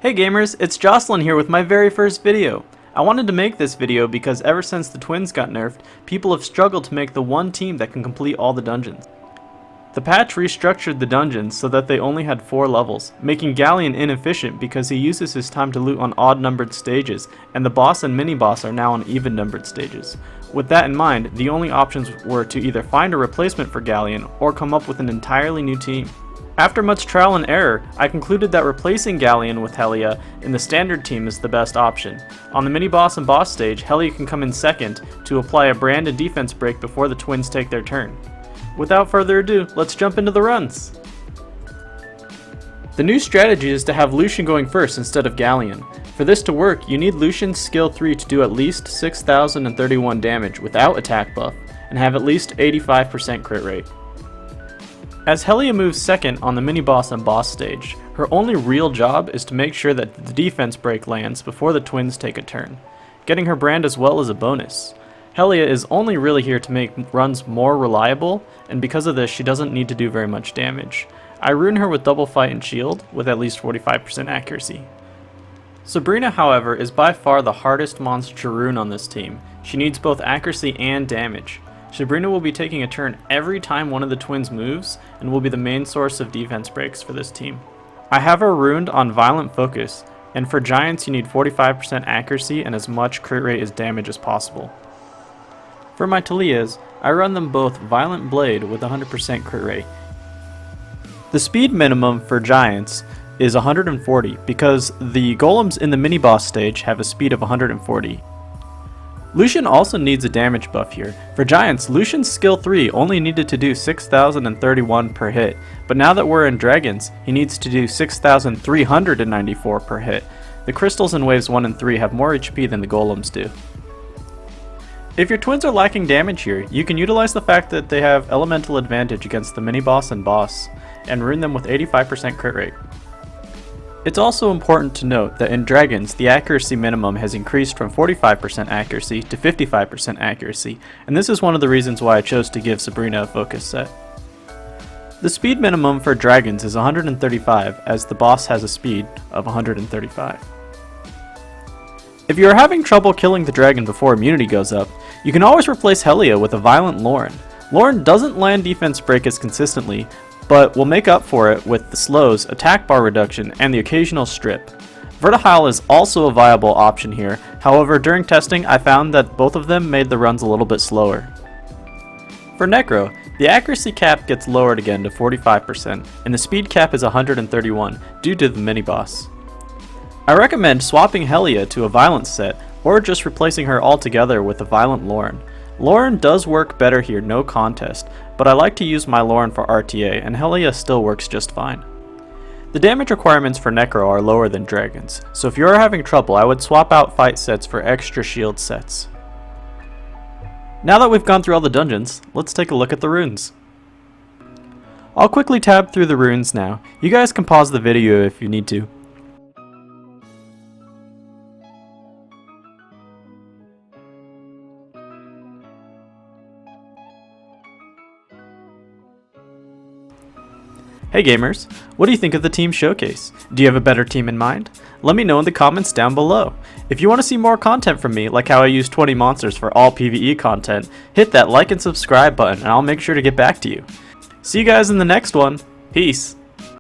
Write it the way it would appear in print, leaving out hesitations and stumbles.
Hey gamers, it's Jocelyn here with my very first video. I wanted to make this video because ever since the twins got nerfed, people have struggled to make the one team that can complete all the dungeons. The patch restructured the dungeons so that they only had 4 levels, making Galleon inefficient because he uses his time to loot on odd-numbered stages, and the boss and mini-boss are now on even-numbered stages. With that in mind, the only options were to either find a replacement for Galleon or come up with an entirely new team. After much trial and error, I concluded that replacing Galleon with Helia in the standard team is the best option. On the mini-boss and boss stage, Helia can come in second to apply a brand and defense break before the twins take their turn. Without further ado, let's jump into the runs! The new strategy is to have Lucian going first instead of Galleon. For this to work, you need Lucian's skill 3 to do at least 6,031 damage without attack buff, and have at least 85% crit rate. As Helia moves second on the mini-boss and boss stage, her only real job is to make sure that the defense break lands before the twins take a turn. Getting her brand as well is a bonus. Helia is only really here to make runs more reliable, and because of this she doesn't need to do very much damage. I rune her with double fight and shield with at least 45% accuracy. Sabrina, however, is by far the hardest monster to rune on this team. She needs both accuracy and damage. Sabrina will be taking a turn every time one of the twins moves, and will be the main source of defense breaks for this team. I have her ruined on Violent Focus, and for Giants you need 45% accuracy and as much crit rate as damage as possible. For my Talias, I run them both Violent Blade with 100% crit rate. The speed minimum for Giants is 140 because the golems in the mini-boss stage have a speed of 140. Lucian also needs a damage buff here. For Giants, Lucian's skill 3 only needed to do 6,031 per hit, but now that we're in Dragons, he needs to do 6,394 per hit. The crystals in waves 1 and 3 have more HP than the golems do. If your twins are lacking damage here, you can utilize the fact that they have elemental advantage against the mini-boss and boss, and rune them with 85% crit rate. It's also important to note that in Dragons, the accuracy minimum has increased from 45% accuracy to 55% accuracy, and this is one of the reasons why I chose to give Sabrina a focus set. The speed minimum for Dragons is 135, as the boss has a speed of 135. If you are having trouble killing the dragon before immunity goes up, you can always replace Helia with a Violent Lauren. Lauren doesn't land defense break as consistently, but will make up for it with the slows, attack bar reduction, and the occasional strip. Vertihile is also a viable option here, however during testing I found that both of them made the runs a little bit slower. For Necro, the accuracy cap gets lowered again to 45%, and the speed cap is 131 due to the mini-boss. I recommend swapping Helia to a Violence set, or just replacing her altogether with a Violent Lauren. Lauren does work better here, no contest, but I like to use my Lauren for RTA, and Helia still works just fine. The damage requirements for Necro are lower than Dragons, so if you are having trouble I would swap out fight sets for extra shield sets. Now that we've gone through all the dungeons, let's take a look at the runes. I'll quickly tab through the runes now. You guys can pause the video if you need to. Hey gamers, what do you think of the team showcase? Do you have a better team in mind? Let me know in the comments down below. If you want to see more content from me, like how I use 20 monsters for all PvE content, hit that like and subscribe button and I'll make sure to get back to you. See you guys in the next one. Peace.